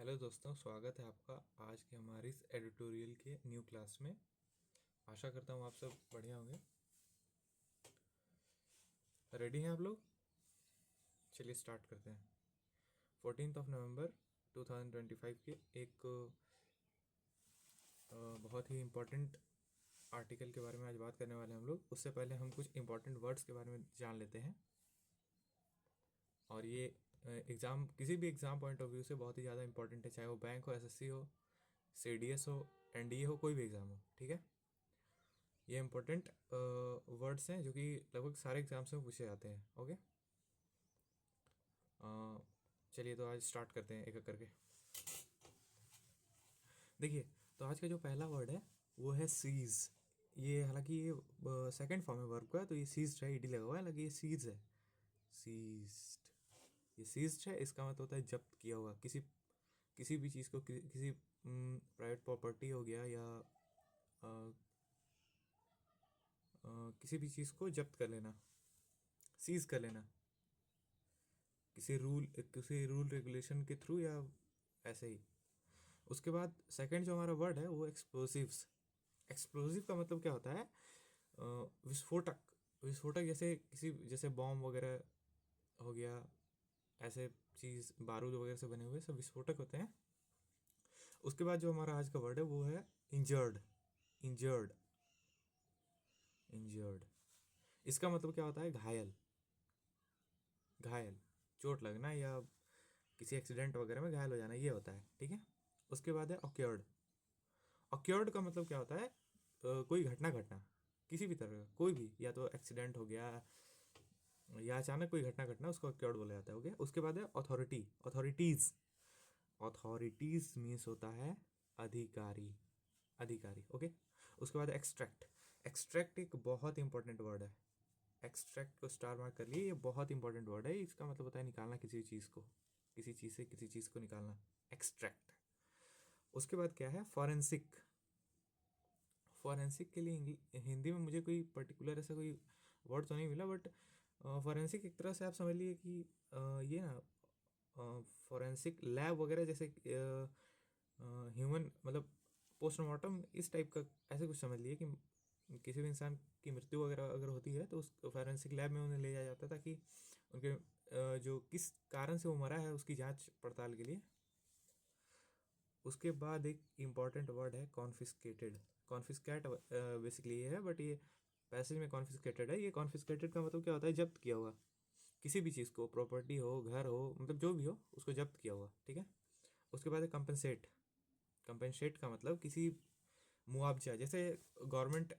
Hello दोस्तों, स्वागत है आपका आज के हमारी इस एडिटोरियल के न्यू क्लास में। आशा करता हूँ आप सब बढ़िया होंगे। रेडी हैं आप लोग? चलिए स्टार्ट करते हैं। 14 नवंबर 2025 के एक बहुत ही इम्पोर्टेंट आर्टिकल के बारे में आज बात करने वाले हैं हम लोग। उससे पहले हम कुछ इम्पोर्टेंट वर्ड्स के बारे में जान लेते हैं। और ये एग्ज़ाम, किसी भी एग्ज़ाम पॉइंट ऑफ व्यू से बहुत ही ज़्यादा इंपॉर्टेंट है, चाहे वो बैंक हो, एसएससी हो, सीडीएस हो, एनडीए हो, कोई भी एग्ज़ाम हो। ठीक है, ये इंपॉर्टेंट वर्ड्स हैं जो कि लगभग सारे एग्जाम्स में पूछे जाते हैं। ओके, चलिए तो आज स्टार्ट करते हैं एक एक करके। देखिए, तो आज का जो पहला वर्ड है वो है सीज। ये हालांकि ये सेकंड फॉर्म में वर्ब का है, तो ये सीज्ड है, ईडी लगा हुआ है, हालांकि ये सीज है, सीज्ड। ये सीज्ड है, इसका मतलब होता है जब्त किया हुआ। किसी भी चीज़ को किसी प्राइवेट प्रॉपर्टी हो गया या किसी भी चीज़ को जब्त कर लेना, सीज कर लेना, किसी रूल रेगुलेशन के थ्रू या ऐसे ही। उसके बाद सेकंड जो हमारा वर्ड है वो एक्सप्लोसिव्स। एक्सप्लोसिव का मतलब क्या होता है? विस्फोटक। विस्फोटक जैसे बॉम्ब वगैरह हो गया, ऐसे चीज़ बारूद वगैरह से बने हुए सब विस्फोटक होते हैं। उसके बाद जो हमारा आज का वर्ड है वो है इंजर्ड। इंजर्ड, इंजर्ड, इसका मतलब क्या होता है? घायल। घायल, चोट लगना या किसी एक्सीडेंट वगैरह में घायल हो जाना, ये होता है। ठीक है, उसके बाद है ऑक्योर्ड। ऑक्योर्ड का मतलब क्या होता है? कोई घटना घटना, किसी भी तरह का, कोई भी, या तो एक्सीडेंट हो गया या अचानक कोई घटना घटना, उसको ऑक्योर्ड बोला जाता है। ओके, उसके बाद है अथॉरिटी, अथॉरिटीज। अथॉरिटीज मीन्स होता है अधिकारी, अधिकारी। ओके, उसके बाद एक्सट्रैक्ट। एक्सट्रैक्ट एक बहुत इंपॉर्टेंट वर्ड है। एक्सट्रैक्ट को स्टार मार्क कर लिए, ये बहुत इंपॉर्टेंट वर्ड है। इसका मतलब होता है निकालना किसी चीज़ को, किसी चीज़ से किसी चीज़ को निकालना, एक्सट्रैक्ट। उसके बाद क्या है? फॉरेंसिक। फॉरेंसिक के लिए हिंदी में मुझे कोई पर्टिकुलर ऐसा कोई वर्ड तो नहीं मिला, बट फॉरेंसिक एक तरह से आप समझ लिए कि ये ना, फॉरेंसिक लैब वगैरह, जैसे ह्यूमन मतलब पोस्टमार्टम, इस टाइप का ऐसे कुछ समझ लिए कि किसी भी इंसान की मृत्यु वगैरह अगर होती है तो उस फॉरेंसिक लैब में उन्हें ले जाया जाता है, ताकि उनके जो किस कारण से वो मरा है उसकी जांच पड़ताल के लिए। उसके बाद एक इम्पॉर्टेंट वर्ड है कॉन्फिस्केटेड। कॉन्फिस्केट बेसिकली ये है, बट ये पैसेज में कॉन्फिस्केटेड है। ये कॉन्फिस्केटेड का मतलब क्या होता है? जब्त किया हुआ किसी भी चीज़ को, प्रॉपर्टी हो, घर हो, मतलब जो भी हो, उसको जब्त किया हुआ। ठीक है, उसके बाद है कंपनसेट। कंपनसेट का मतलब किसी मुआवजा, जैसे गवर्नमेंट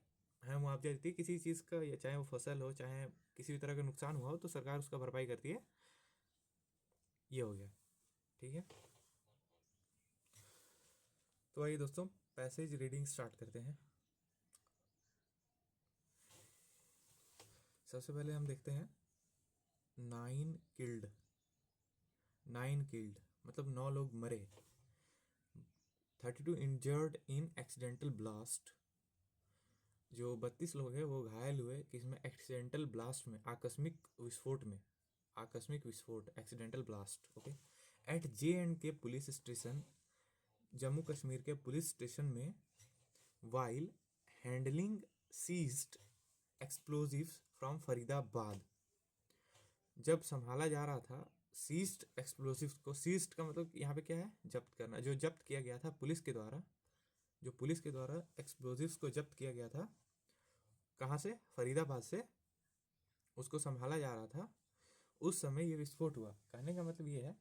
है मुआवजा देती है किसी चीज़ का, या चाहे वो फसल हो, चाहे किसी भी तरह का नुकसान हुआ हो, तो सरकार उसका भरपाई करती है। ये हो गया। ठीक है, तो आइए दोस्तों पैसेज रीडिंग स्टार्ट करते हैं। सबसे पहले हम देखते हैं 9 किल्ड। 9 किल्ड मतलब 9 लोग मरे। 32 इंजर्ड इन एक्सीडेंटल ब्लास्ट। जो 32 लोग हैं वो घायल हुए किसमें? एक्सीडेंटल ब्लास्ट में, आकस्मिक विस्फोट में। आकस्मिक विस्फोट, accidental blast. Okay, at J&K police station, Jammu Kashmir के पुलिस स्टेशन में, while handling seized explosives from Faridabad. जब संभाला जा रहा था सीज्ड एक्सप्लोजिव्स को। सीज्ड का मतलब यहाँ पे क्या है? जब्त करना। जो जब्त किया गया था पुलिस के द्वारा, जो पुलिस के द्वारा एक्सप्लोजिव्स को जब्त किया गया था, कहाँ से? फरीदाबाद से। उसको संभाला जा रहा था, उस समय ये विस्फोट हुआ। कहने का मतलब ये है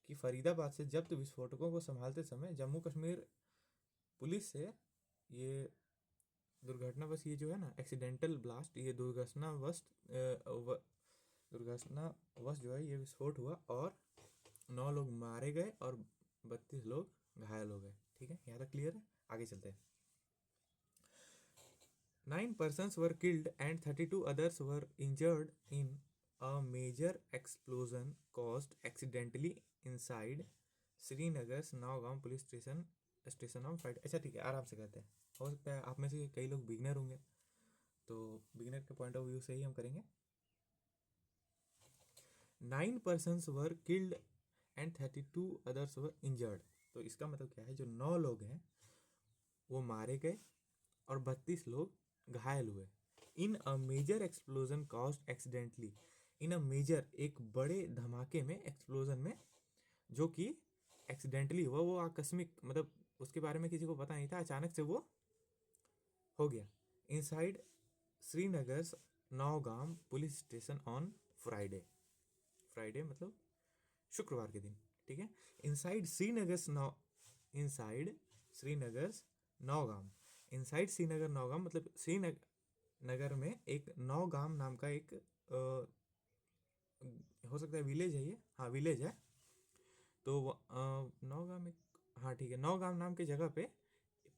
कि फरीदाबाद से जब्त विस्फोटकों को संभालते समय जम्मू कश्मीर पुलिस से ये दुर्घटनावश, ये जो है ना एक्सीडेंटल ब्लास्ट, ये दुर्घटनावश जो है ये विस्फोट हुआ, और 9 लोग मारे गए और 32 लोग घायल हो गए। ठीक है, यहाँ तक क्लियर है? आगे चलते हैं। 9 persons were killed and 32 others were injured in a major explosion caused accidentally inside Srinagar Naugaon police station of fight. अच्छा ठीक है, आराम से करते हैं। हो सकता है आप में से कई लोग बिगनर होंगे, तो बिगनर के पॉइंट ऑफ व्यू से ही हम करेंगे। 9 persons were killed and 32 others were injured। तो इसका मतलब क्या है, जो 9 लोग हैं वो मारे गए और 32 लोग घायल हुए। In a major explosion caused accidentally, in a major एक बड़े धमाके में, एक्सप्लोजन में, जो कि एक्सीडेंटली हुआ, वो आकस्मिक, मतलब उसके बारे में किसी को पता नहीं था, अचानक से वो हो गया। Inside Srinagar Nowgam police station on Friday, Friday मतलब शुक्रवार के दिन, ठीक है। इनसाइड श्रीनगर नौगाम, इनसाइड श्रीनगर नौगाम मतलब श्रीनगर में एक नौगाम नाम का एक हो सकता है विलेज है ये, हाँ विलेज है। तो नौगाम एक, हाँ ठीक है, नौगाम नाम की जगह पे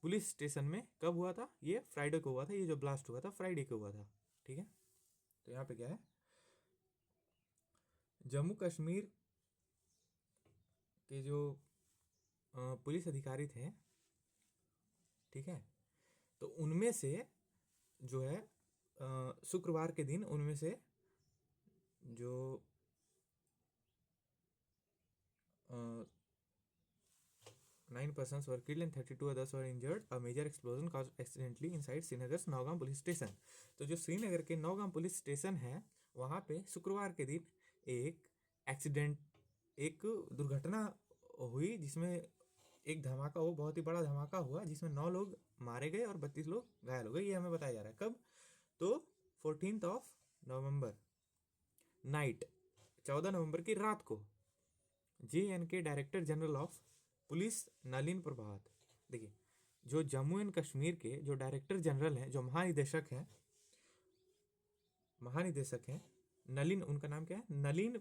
पुलिस स्टेशन में कब हुआ था, ये फ्राइडे को हुआ था, ये जो ब्लास्ट हुआ था फ्राइडे को हुआ था, ठीक है। तो यहाँ पे क्या है, जम्मू कश्मीर के जो पुलिस अधिकारी थे, ठीक है, तो उनमें से जो है शुक्रवार के दिन उनमें से जो 9 persons were killed and 32 others were injured. A major explosion caused accidentally inside Srinagar Nowgam police station. तो जो श्रीनगर के नौगाम पुलिस स्टेशन है, वहाँ पे शुक्रवार के दिन एक दुर्घटना हुई, जिसमें एक धमाका हो, बहुत ही बड़ा धमाका हुआ, जिसमें 9 लोग मारे गए और 32 लोग घायल हो गए। ये हमें बताया जा रहा है कब, तो 14 नवंबर नाइट, 14 नवंबर की रात को JNK director general of police Nalin Prabhat, देखिए जो जम्मू एंड कश्मीर के जो डायरेक्टर जनरल हैं, जो महानिदेशक हैं नलिन, उनका नाम क्या है, नलिन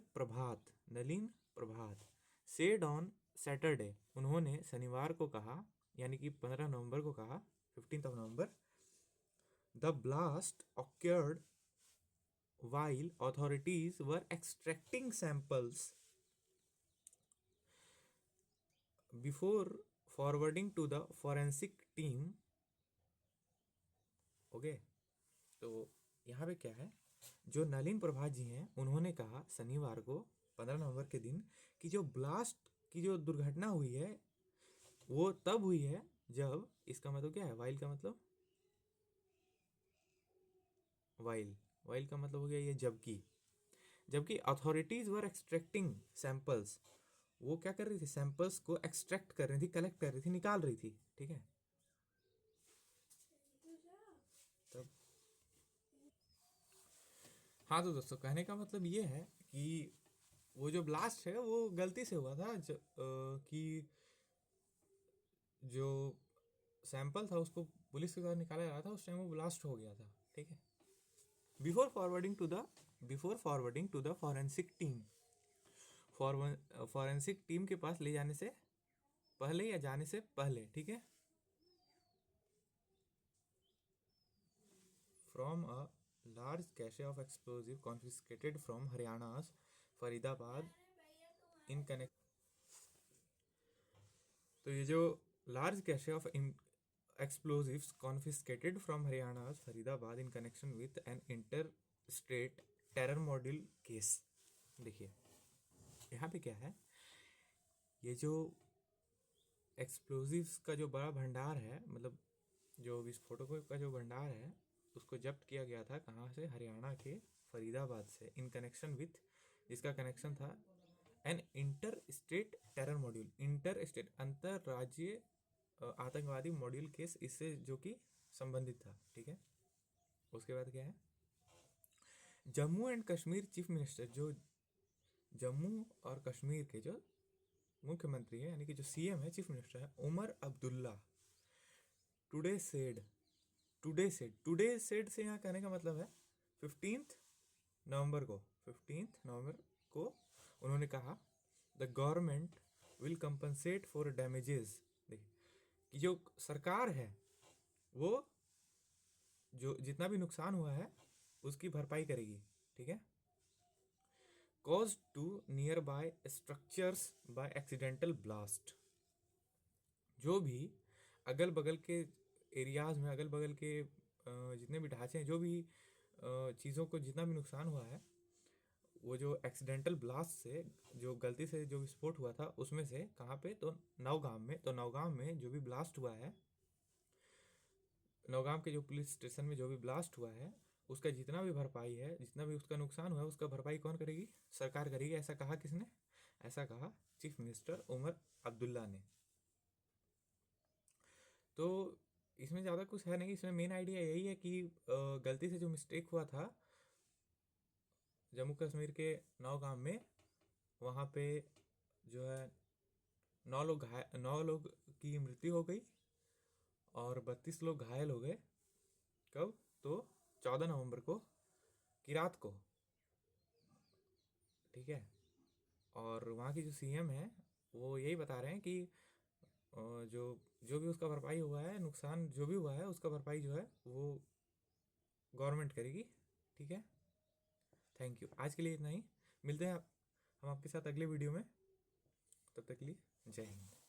प्रभात सेड ऑन सैटरडे, उन्होंने शनिवार को कहा, यानी कि 15 नवंबर को कहा, 15 नवंबर, the blast occurred while authorities were extracting samples before forwarding to the forensic team। Okay, तो यहाँ पे क्या है, जो नलिन प्रभात जी हैं उन्होंने कहा शनिवार को 15 नवंबर के दिन कि जो ब्लास्ट की जो दुर्घटना हुई है वो तब हुई है जब, इसका मतलब क्या है, वाइल का मतलब, वाइल का मतलब हो गया ये जबकि अथॉरिटीज वर एक्सट्रैक्टिंग सैंपल्स, वो क्या कर रही थी, सैंपल्स को एक्सट्रैक्ट कर रही थी, कलेक्ट कर रही थी, निकाल रही थी, ठीक है। तब हाँ, तो दोस्तों कहने का मतलब ये है कि वो जो ब्लास्ट है वो गलती से हुआ था, कि जो सैंपल था उसको पुलिस के द्वारा निकाला जा रहा था, उस टाइम वो ब्लास्ट हो गया था, ठीक है। Before forwarding to the forensic team के पास ले जाने से पहले या जाने से पहले, ठीक है। From a large cache of explosive confiscated from Haryana's Faridabad in connect, तो ये जो large cache of explosives confiscated from Haryana's Faridabad in connection with an interstate terror module case। देखिए यहाँ पे क्या है, ये जो एक्सप्लोजिव्स का जो बड़ा भंडार है, मतलब जो विस्फोटकों का जो भंडार है, उसको जब्त किया गया था कहाँ से, हरियाणा के फरीदाबाद से, इन कनेक्शन विथ, जिसका कनेक्शन था an inter state terror module, inter state अंतर्राज्यीय आतंकवादी मॉड्यूल केस, इससे जो कि संबंधित था, ठीक है। उसके बाद क्या है, Jammu and Kashmir chief minister, जो जम्मू और कश्मीर के जो मुख्यमंत्री है, यानी कि जो CM है, चीफ मिनिस्टर है, उमर अब्दुल्ला, टुडे सेड से यहाँ कहने का मतलब है 15 नवंबर को उन्होंने कहा the government will compensate for damages, देखिए कि जो सरकार है वो जो जितना भी नुकसान हुआ है उसकी भरपाई करेगी, ठीक है। Cause to nearby structures by accidental blast, जो भी अगल बगल के एरियाज में, अगल बगल के जितने भी ढांचे हैं, जो भी चीज़ों को जितना भी नुकसान हुआ है, वो जो एक्सीडेंटल ब्लास्ट से जो गलती से जो विस्फोट हुआ था उसमें से कहाँ पे, तो नौगाम में। तो नौगाम में जो भी ब्लास्ट हुआ है, नौगाम के जो पुलिस स्टेशन में जो भी ब्लास्ट हुआ है, उसका जितना भी भरपाई है, जितना भी उसका नुकसान हुआ है, उसका भरपाई कौन करेगी? सरकार करेगी। ऐसा कहा किसने? ऐसा कहा चीफ मिनिस्टर उमर अब्दुल्ला ने। तो इसमें ज़्यादा कुछ है नहीं, इसमें मेन आइडिया यही है कि गलती से जो मिस्टेक हुआ था जम्मू कश्मीर के नौगाम में, वहाँ पे जो है 9 लोग की मृत्यु हो गई और 32 लोग घायल हो गए। कब? तो 14 नवंबर को की रात को, ठीक है। और वहाँ की जो सीएम है वो यही बता रहे हैं कि जो जो भी उसका भरपाई हुआ है, नुकसान जो भी हुआ है, उसका भरपाई जो है वो गवर्नमेंट करेगी, ठीक है। थैंक यू, आज के लिए इतना ही। मिलते हैं हम आपके साथ अगले वीडियो में। तब तक के लिए जय हिंद।